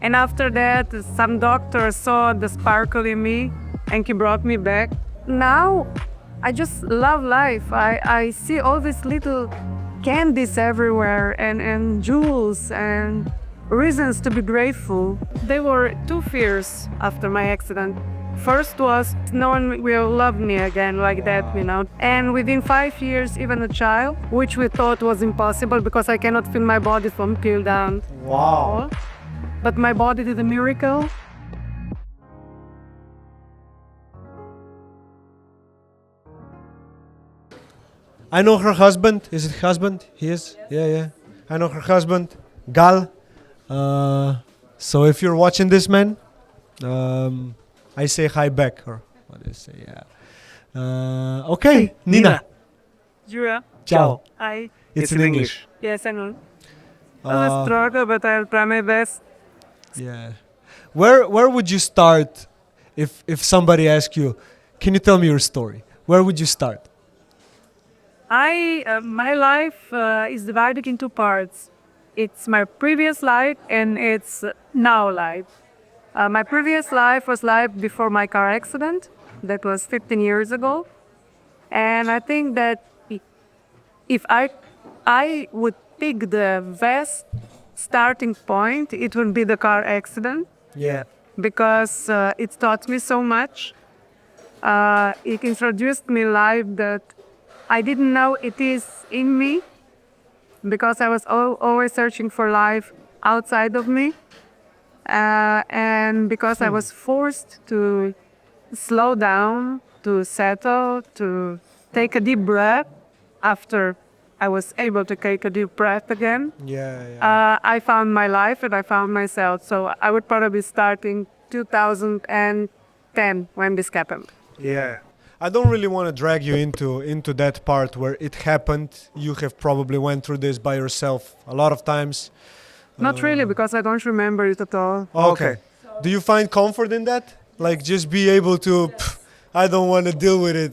And after that, some doctor saw the sparkle in me and he brought me back. Now, I just love life. I see all these little candies everywhere and jewels and reasons to be grateful. There were two fears after my accident. First was no one will love me again like that, And within 5 years, even a child, which we thought was impossible because I cannot feel my body from till down. Wow. But my body did a miracle. I know her husband. Is it husband? He is? Yeah. I know her husband, Gal. So if you're watching this, man, I say hi back. Or what do I say? Yeah. Okay, Nina. Jure. Ciao. Hi. It's in English. Yes, I know. I'll struggle, but I'll try my best. Yeah. Where would you start if somebody asks you, can you tell me your story? Where would you start? My life is divided into parts. It's my previous life and it's now life. My previous life was life before my car accident. That was 15 years ago. And I think that if I would pick the best starting point, it would be the car accident. Yeah. Because it taught me so much. It introduced me life that I didn't know it is in me, because I was always searching for life outside of me. And because I was forced to slow down, to settle, to take a deep breath after I was able to take a deep breath again. Yeah. I found my life and I found myself. So I would probably start in 2010 when this happened. Yeah. I don't really want to drag you into that part where it happened. You have probably went through this by yourself a lot of times. Not really, because I don't remember it at all. Okay. Do you find comfort in that? Like just be able to, I don't want to deal with it.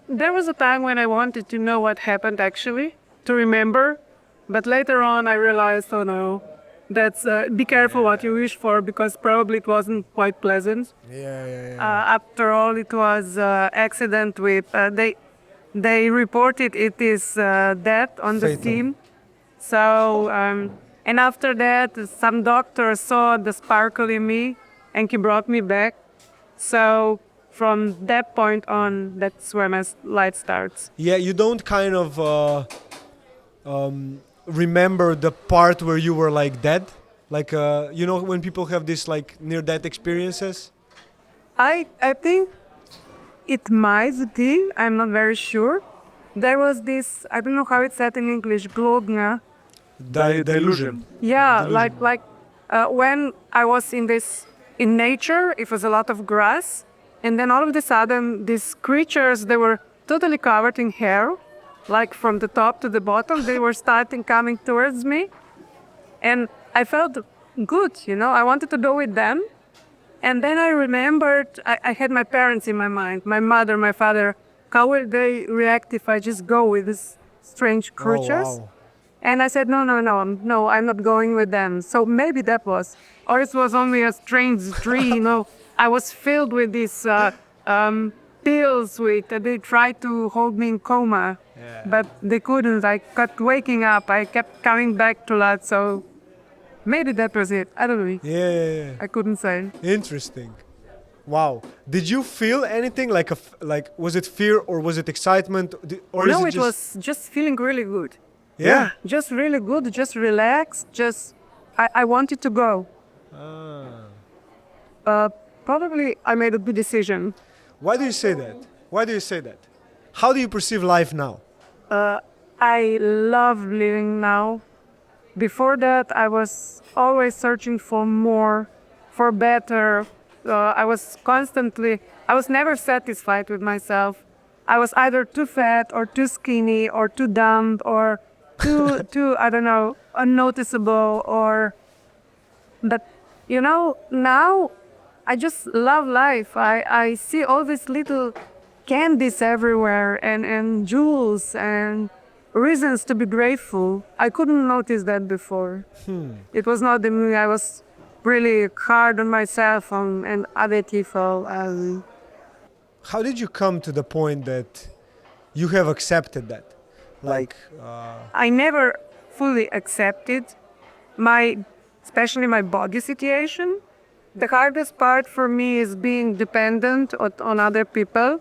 There was a time when I wanted to know what happened actually, to remember. But later on I realized, oh no, that's be careful what you wish for, because probably it wasn't quite pleasant. Yeah. After all, it was accident with, they reported it is death on the Fatal. scene. So, and after that, some doctor saw the sparkle in me and he brought me back. So from that point on, that's where my light starts. Yeah, you don't kind of remember the part where you were like dead? Like, when people have this like near-death experiences? I think it might be, I'm not very sure. There was this, I don't know how it's said in English, glogna. Delusion. Yeah, Delusion. like when I was in nature, it was a lot of grass. And then all of a sudden, these creatures, they were totally covered in hair, like from the top to the bottom. They were starting coming towards me. And I felt good, I wanted to go with them. And then I remembered, I had my parents in my mind, my mother, my father. How will they react if I just go with these strange creatures? Oh, wow. And I said, no, I'm not going with them. So maybe that was, or it was only a strange dream, I was filled with these pills they tried to hold me in coma, but they couldn't. I kept waking up. I kept coming back to that. So maybe that was it. I don't know. Yeah. I couldn't say. Interesting. Wow. Did you feel anything like was it fear or was it excitement? Or No, is it was just feeling really good. Yeah. Just really good. Just relaxed. I wanted to go. Probably I made a good decision. Why do you say that? How do you perceive life now? I love living now. Before that, I was always searching for more, for better. I was never satisfied with myself. I was either too fat or too skinny or too dumb or too I don't know, unnoticeable but now I just love life. I see all these little candies everywhere and jewels and reasons to be grateful. I couldn't notice that before. It was not in me. I was really hard on myself and other people. How did you come to the point that you have accepted that? Like, I never fully accepted especially my body situation. The hardest part for me is being dependent on other people.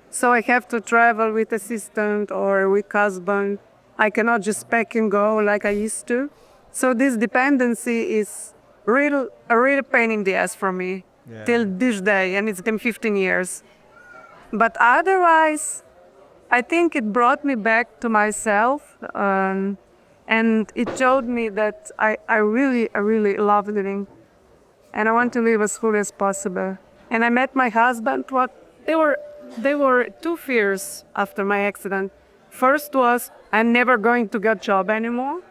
So I have to travel with assistant or with husband. I cannot just pack and go like I used to. So this dependency is a real pain in the ass for me till this day, and it's been 15 years. But otherwise, I think it brought me back to myself, and it showed me that I really love living, and I want to live as fully as possible. And I met my husband. There were two fears after my accident. First was I'm never going to get job anymore,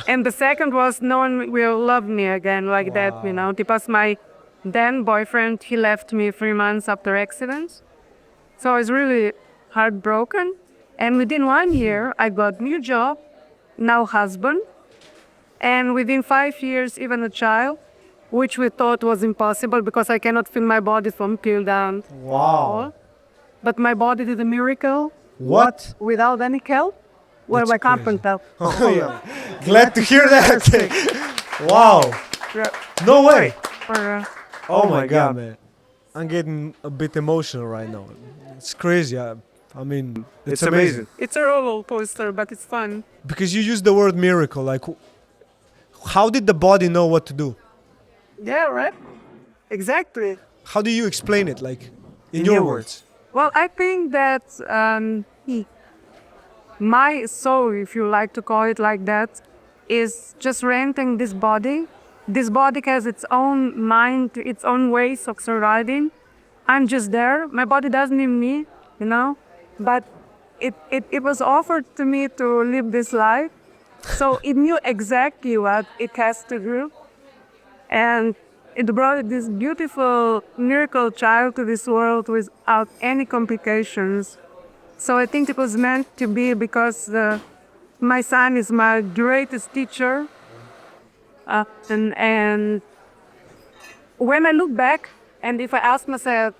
and the second was no one will love me again like that. Because my then boyfriend, he left me 3 months after accident, so I was really heartbroken. And within 1 year, I got new job, now husband, and within 5 years, even a child, which we thought was impossible because I cannot feel my body from peel down. wow. But my body did a miracle. What? Without any help? Well, That's I can't crazy. tell. Oh, yeah. Glad to hear that. Wow. No way. Oh my God, man. I'm getting a bit emotional right now. It's crazy. I mean, it's amazing. It's a roller coaster, but it's fun. Because you use the word miracle. Like, how did the body know what to do? Yeah, right? Exactly. How do you explain it? Like, in your words? Well, I think that my soul, if you like to call it like that, is just renting this body. This body has its own mind, its own ways of surviving. I'm just there. My body doesn't need me, but it was offered to me to live this life. So it knew exactly what it has to do. And it brought this beautiful miracle child to this world without any complications. So I think it was meant to be because my son is my greatest teacher. And when I look back, and if I ask myself,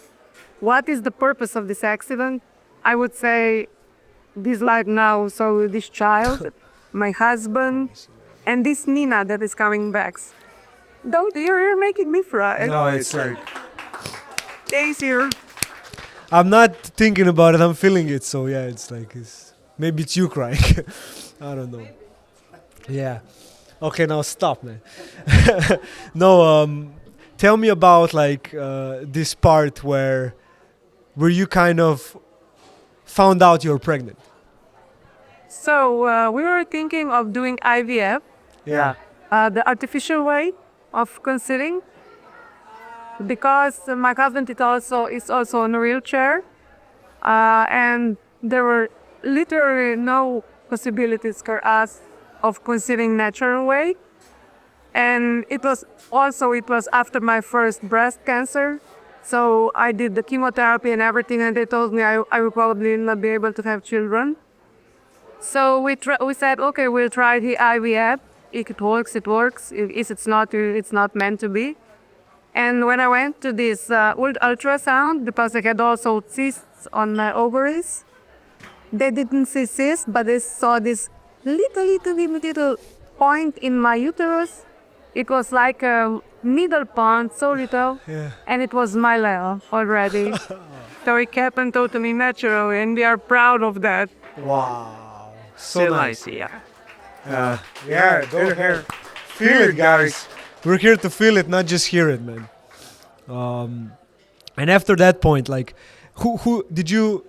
what is the purpose of this accident? I would say this life now, so this child, my husband, and this Nina that is coming back. You're making me cry. No, it's like... Thanks, here. I'm not thinking about it. I'm feeling it. So, yeah, it's like... maybe it's you crying. I don't know. Yeah. Okay, now stop, man. No, tell me about, like, this part where you kind of found out you're pregnant. So, we were thinking of doing IVF. Yeah. The artificial way of conceiving, because my husband is also in a wheelchair, and there were literally no possibilities for us of conceiving natural way. And it was after my first breast cancer, so I did the chemotherapy and everything, and they told me I would probably not be able to have children. So we said, okay, we'll try the IVF. If it works, it works. If it's not, it's not meant to be. And when I went to this ultrasound, because I had also cysts on my ovaries, they didn't see cysts, but they saw this little point in my uterus. It was like a needle point, so little, and it was my level already. So it happened totally naturally, and we are proud of that. Wow. So nice. Yeah. Yeah, go here. Feel it, guys. We're here to feel it, not just hear it, man. And after that point, like, who did you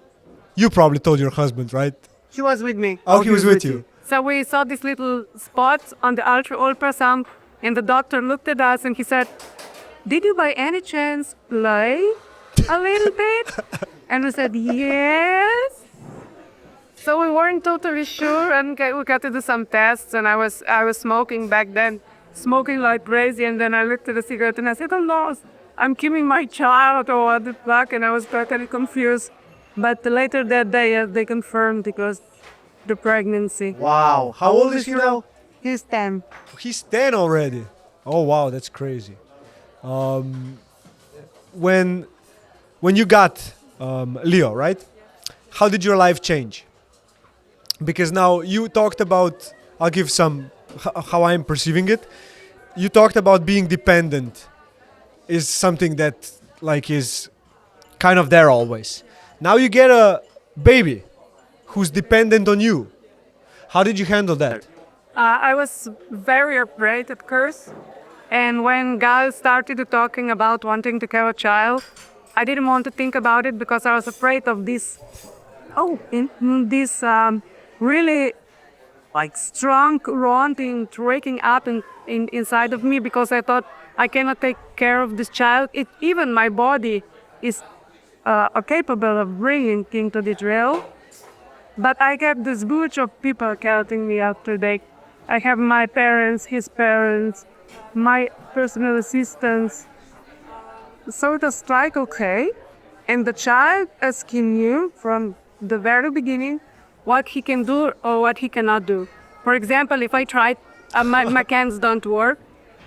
probably told your husband, right? He was with me. Oh, he was with you. So we saw this little spot on the ultrasound, and the doctor looked at us and he said, "Did you by any chance play a little bit?" And we said, "Yes." So we weren't totally sure, and we got to do some tests, and I was smoking back then, smoking like crazy, and then I looked at the cigarette and I said, "Oh no, I'm killing my child," or what the fuck, and I was totally confused. But later that day, they confirmed it was the pregnancy. Wow. How old is he now? He's 10. He's 10 already. Oh, wow, that's crazy. Um, when you got Leo, right? How did your life change? Because now you talked about, I'll give some how I'm perceiving it. You talked about being dependent is something that like is kind of there always. Now you get a baby who's dependent on you. How did you handle that? I was very afraid at first. And when guys started talking about wanting to have a child, I didn't want to think about it because I was afraid of this, really like strong wanting to waking up inside of me because I thought I cannot take care of this child. Even my body is capable of bringing into this realm. But I have this bunch of people counting me after they. I have my parents, his parents, my personal assistants. So it was like okay. And the child asking you from the very beginning what he can do or what he cannot do. For example, if I try, my hands don't work.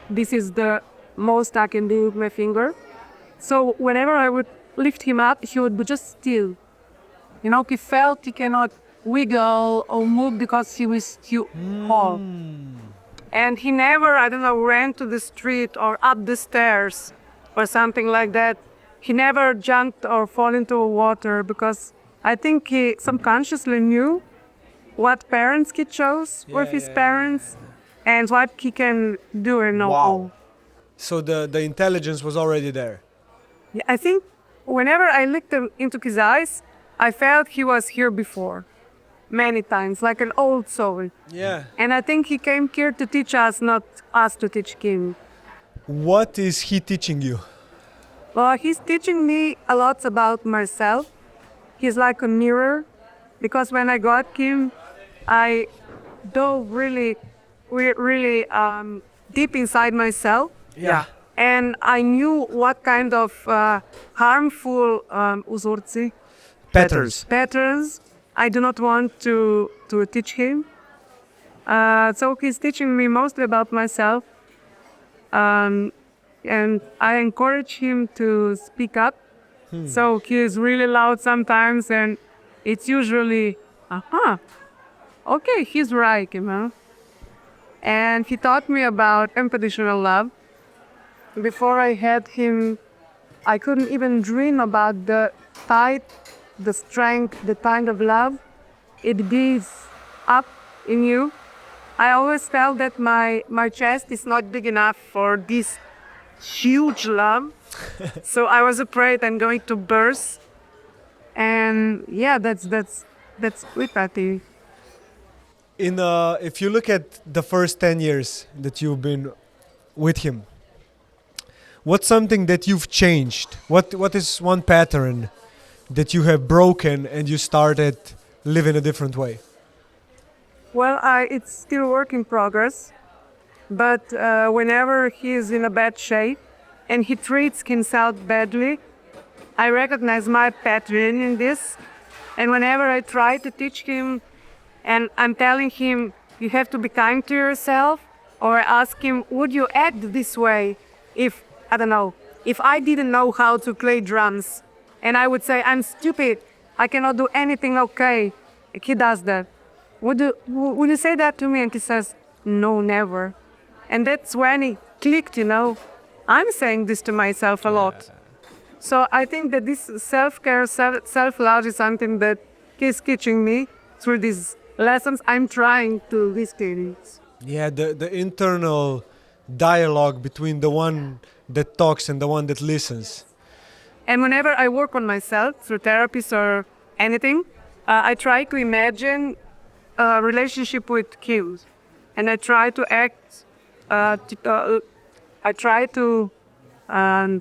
This is the most I can do with my finger. So whenever I would lift him up, he would be just still. You know, he felt he cannot wiggle or move because he was too tall. And he never, I don't know, ran to the street or up the stairs or something like that. He never jumped or fall into water because I think he subconsciously knew what parents he chose with his parents and what he can do and know. Wow. So the intelligence was already there. Yeah, I think whenever I looked into his eyes, I felt he was here before, many times, like an old soul. Yeah. And I think he came here to teach us, not us to teach him. What is he teaching you? Well, he's teaching me a lot about myself. He's like a mirror, because when I got him, I dove really deep inside myself. Yeah. And I knew what kind of harmful patterns I do not want to teach him. So he's teaching me mostly about myself. And I encourage him to speak up. So he is really loud sometimes, and it's usually, okay, he's right, you know. And he taught me about unconditional love. Before I had him, I couldn't even dream about the fight, the strength, the kind of love it gives up in you. I always felt that my chest is not big enough for this huge love. So I was afraid I'm going to burst. And yeah, that's it, I think. If you look at the first 10 years that you've been with him, what's something that you've changed? What is one pattern that you have broken and you started living a different way? Well, it's still work in progress. But whenever he is in a bad shape and he treats himself badly, I recognize my pattern in this. And whenever I try to teach him and I'm telling him, you have to be kind to yourself, or I ask him, would you act this way if, I don't know, if I didn't know how to play drums and I would say, I'm stupid, I cannot do anything okay. He does that. Would you say that to me? And he says, no, never. And that's when it clicked, you know. I'm saying this to myself a lot. So I think that this self-care, self-love is something that he's teaching me through these lessons. I'm trying to listen. Yeah, the internal dialogue between the one that talks and the one that listens. And whenever I work on myself through therapies or anything, I try to imagine a relationship with him. And I try to act, I try to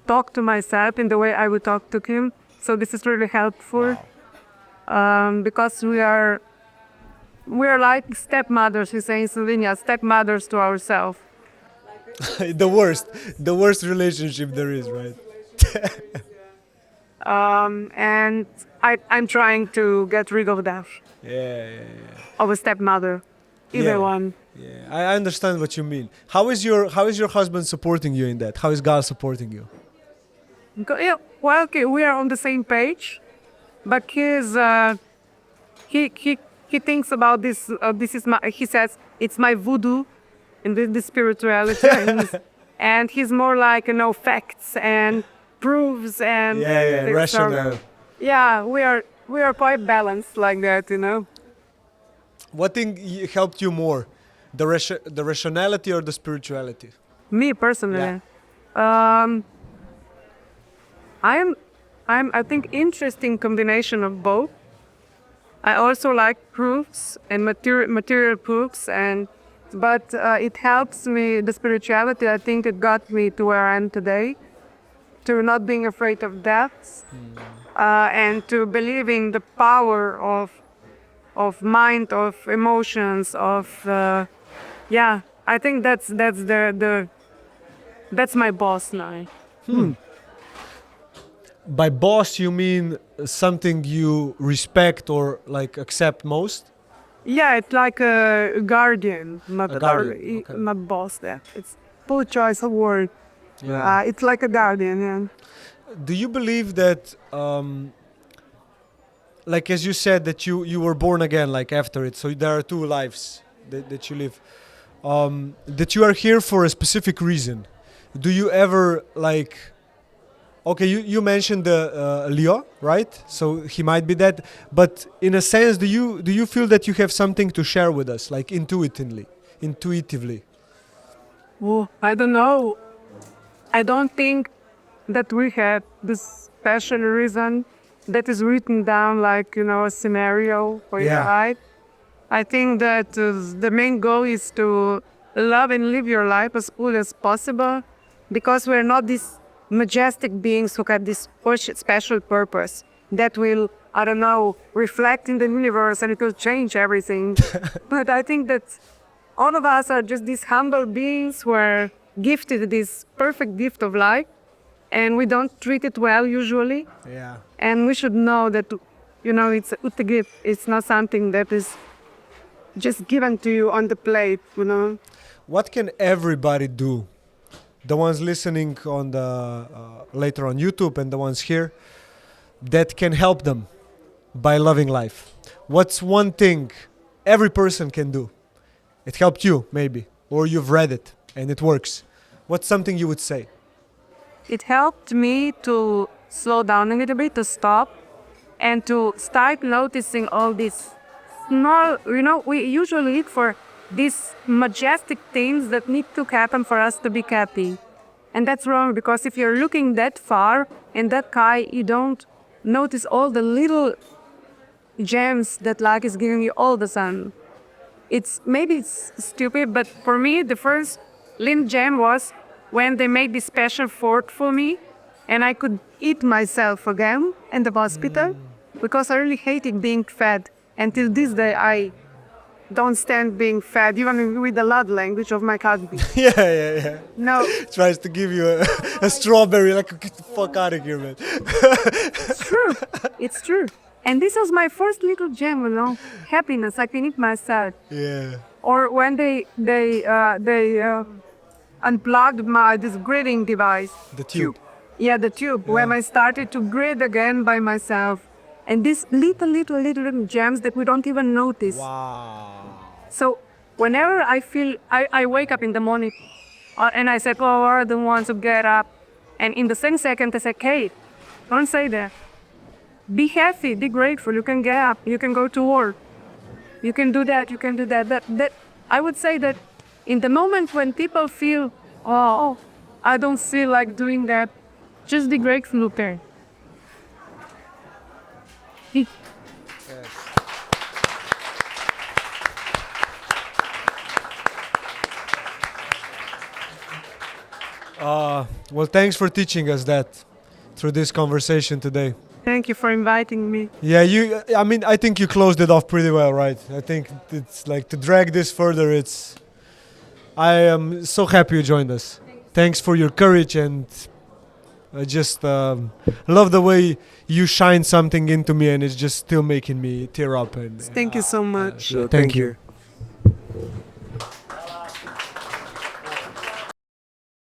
talk to myself in the way I would talk to him. So this is really helpful. Because we are like stepmothers, we say in Slovenia, stepmothers to ourselves. the worst relationship there is, right? And I'm trying to get rid of that, Yeah. of a stepmother, either Yeah. one. Yeah, I understand what you mean. How is your husband supporting you in that? How is God supporting you? Yeah, well, okay, we are on the same page, but he thinks about this. This is my. He says it's my voodoo, and the spirituality, and he's more like facts and proofs and Yeah, things. So, rational. yeah, we are quite balanced like that. What thing helped you more, the rationality or the spirituality? Me personally, um, I think interesting combination of both. I also like proofs and material proofs, but it helps me. The spirituality, I think, it got me to where I am today, to not being afraid of death, and to believing the power of mind, of emotions, of yeah. I think that's my boss now. By boss, you mean something you respect or like accept most? Yeah, it's like a guardian, not A guardian, okay. not boss. There, it's full choice of word. Yeah. It's like a guardian. Yeah. Do you believe that, like as you said, that you were born again, like after it, so there are two lives that you live, that you are here for a specific reason? Do you ever like? Okay, you mentioned the Leo, right? So he might be that, but in a sense, do you feel that you have something to share with us, like intuitively? Well, I don't know. I don't think that we have this special reason that is written down like a scenario for your Yeah. life. I think that the main goal is to love and live your life as full as possible, because we're not these majestic beings who have this special purpose that will, I don't know, reflect in the universe and it will change everything. But I think that all of us are just these humble beings who are gifted this perfect gift of life, and we don't treat it well usually. Yeah. And we should know that, it's a gift. It's not something that is just given to you on the plate. What can everybody do? The ones listening on the later on YouTube and the ones here, that can help them by loving life. What's one thing every person can do? It helped you maybe, or you've read it and it works. What's something you would say? It helped me to slow down a little bit, to stop, and to start noticing all these small, we usually look for these majestic things that need to happen for us to be happy. And that's wrong, because if you're looking that far and that high, you don't notice all the little gems that life is giving you all the time. Maybe it's stupid, but for me, the first little gem was when they made this special fort for me, and I could eat myself again in the hospital, because I really hated being fed. Until this day, I don't stand being fed, even with the love language of my husband. Yeah. No, Tries to give you a strawberry, like get the fuck out of here, man. it's true. It's true. And this was my first little gem, happiness. I can eat myself. Yeah. Or when they unplugged this grading device. The tube. Yeah, the tube. Yeah. When I started to grade again by myself. And these little gems that we don't even notice. Wow. So whenever I wake up in the morning and I say, oh, I don't want to get up. And in the same second, I say, hey, don't say that. Be happy, be grateful. You can get up, you can go to work. You can do that, you can do that. That I would say that in the moment when people feel, oh, I don't feel like doing that, just be grateful, okay? Well, thanks for teaching us that through this conversation today. Thank you for inviting me. Yeah, I think you closed it off pretty well, right? I think it's like to drag this further, I am so happy you joined us. Thanks for your courage, and I just love the way you shine something into me, and it's just still making me tear up. And Thank you so much. thank you.